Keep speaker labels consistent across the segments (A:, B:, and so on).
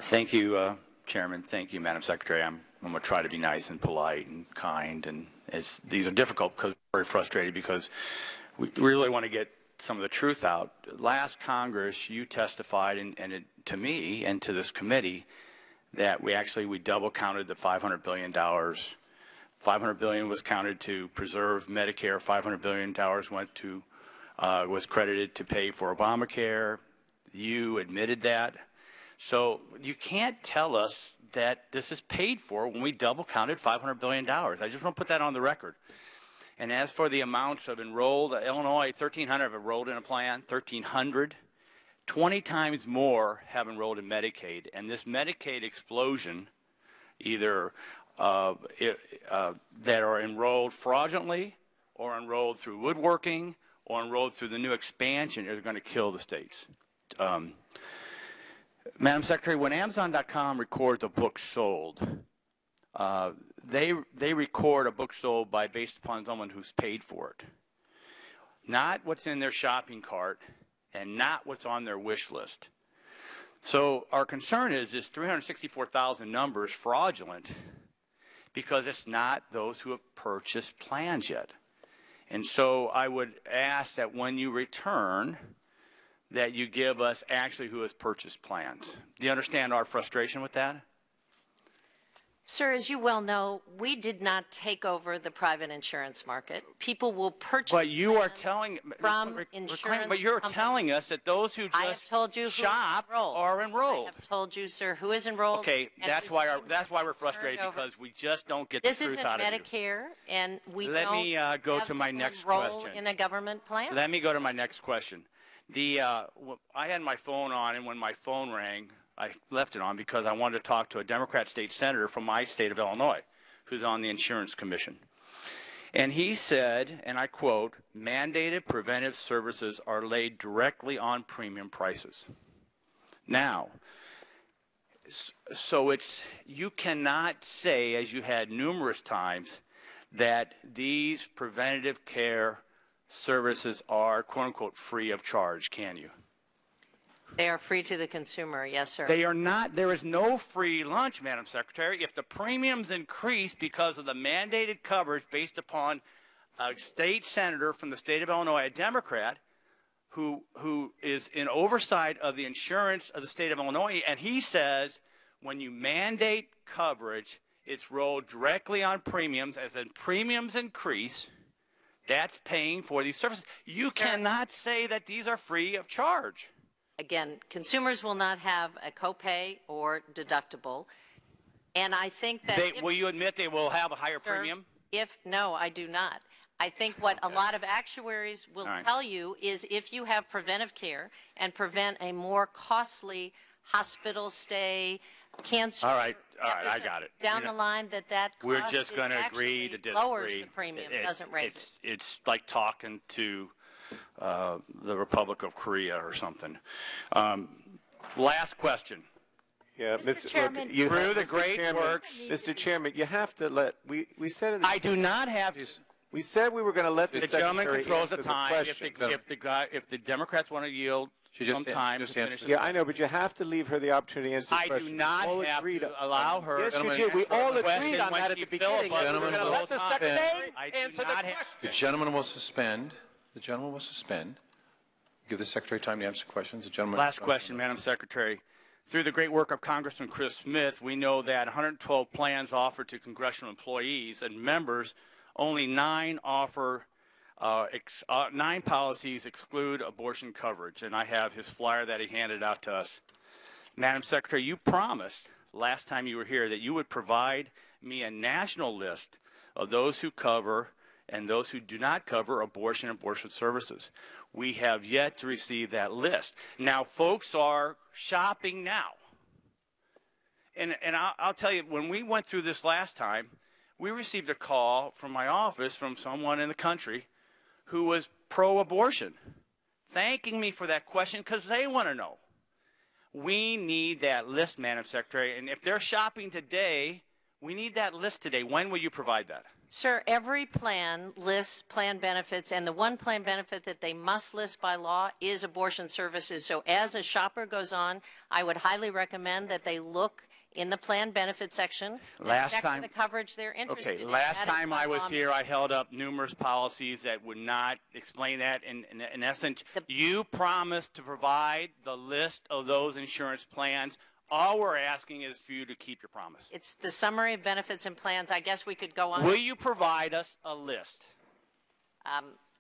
A: Thank you, Chairman. Thank you, Madam Secretary. I'm going to try to be nice and polite and kind, and these are difficult because we're very frustrated because we really want to get some of the truth out. Last Congress, you testified to me and to this committee that we double counted the $500 billion. $500 billion was counted to preserve Medicare. $500 billion was credited to pay for Obamacare. You admitted that. So you can't tell us that this is paid for when we double counted $500 billion. I just want to put that on the record. And as for the amounts of enrolled, Illinois, 1,300 have enrolled in a plan, 1,300. 20 times more have enrolled in Medicaid. And this Medicaid explosion, either that are enrolled fraudulently or enrolled through woodworking or enrolled through the new expansion, are going to kill the states. Madam Secretary, when Amazon.com records a book sold, they record a book sold based upon someone who's paid for it. Not what's in their shopping cart and not what's on their wish list. So our concern is this 364,000 number is fraudulent because it's not those who have purchased plans yet. And so I would ask that when you return, that you give us actually who has purchased plans. Do you understand our frustration with that?
B: Sir, as you well know, we did not take over the private insurance market. People will purchase
A: but you are telling
B: from insurance
A: But you're
B: companies.
A: telling us that those who just shop are enrolled.
B: I have told you, sir, who is enrolled.
A: Okay, that's why we're frustrated because we just don't get the truth out of you.
B: This isn't Medicare, and we
A: Let
B: don't
A: me go to my next
B: enroll
A: question.
B: in a government plan.
A: Let me go to my next question. I had my phone on, and when my phone rang, I left it on because I wanted to talk to a Democrat state senator from my state of Illinois who's on the Insurance Commission. And he said, and I quote, mandated preventive services are laid directly on premium prices. Now, so you cannot say, as you had numerous times, that these preventative care services are, quote unquote, free of charge, can you?
B: They are free to the consumer, yes, sir.
A: They are not. There is no free lunch, Madam Secretary. If the premiums increase because of the mandated coverage based upon a state senator from the state of Illinois, a Democrat, who is in oversight of the insurance of the state of Illinois, and he says when you mandate coverage, it's rolled directly on premiums, as in premiums increase, that's paying for these services. You cannot say that these are free of charge.
B: Again, consumers will not have a copay or deductible, and I think that
A: will you admit they will have a higher premium?
B: No, I do not. I think what a lot of actuaries will tell you is if you have preventive care and prevent a more costly hospital stay, cancer.
A: All right, I got it.
B: Down the line, that cost
A: we're just going to agree to disagree.
B: Lowers the premium, doesn't raise it.
A: It's like talking to the Republic of Korea or something. Last question.
C: Yeah,
B: Mr. Chairman,
A: look, through the great works,
C: Mr. Chairman, you have to let we said in the,
A: I do not have.
C: We said we were going to let the
A: gentleman
C: secretary
A: controls the
C: answer
A: time.
C: question.
A: If the Democrats want to yield some time to finish.
C: Yeah, I know, but you have to leave her the opportunity to answer the
A: I
C: question.
A: do not have to allow her.
C: Yes, you did. We all agreed on that at the beginning. We're going to let the secretary answer the question.
D: The gentleman will suspend. The gentleman will suspend. Give the secretary time to answer questions. The gentleman.
A: Last question, Madam Secretary. Through the great work of Congressman Chris Smith, we know that 112 plans offered to congressional employees and members, only 9 offer 9 policies exclude abortion coverage, and I have his flyer that he handed out to us. Madam Secretary, you promised last time you were here that you would provide me a national list of those who cover and those who do not cover abortion and abortion services. We have yet to receive that list. Now, folks are shopping now. And I'll tell you, when we went through this last time, we received a call from my office from someone in the country who was pro-abortion, thanking me for that question because they want to know. We need that list, Madam Secretary, and if they're shopping today, we need that list today. When will you provide that?
B: Sir, every plan lists plan benefits, and the one plan benefit that they must list by law is abortion services. So as a shopper goes on, I would highly recommend that they look in the plan benefit section and check for the coverage they're interested in.
A: Last time I was here, I held up numerous policies that would not explain that. In essence, you promised to provide the list of those insurance plans. All we're asking is for you to keep your promise.
B: It's the summary of benefits and plans. I guess we could go on.
A: Will you provide us a list?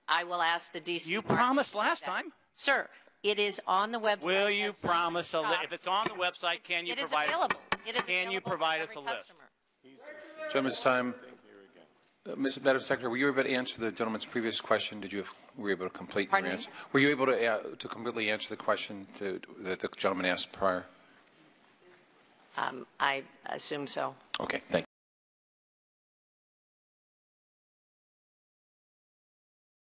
B: I will ask the DC.
A: You promised last time.
B: Sir, it is on the website.
A: Will you promise a list? If it's on the website, can you provide us?
B: It is available.
A: Can you provide us a list?
D: Gentleman's time. Madam Secretary, were you able to answer the gentleman's previous question? Were you able to complete your answer? Were you able to completely answer the question that the gentleman asked prior?
B: I assume so.
D: Okay, thank you.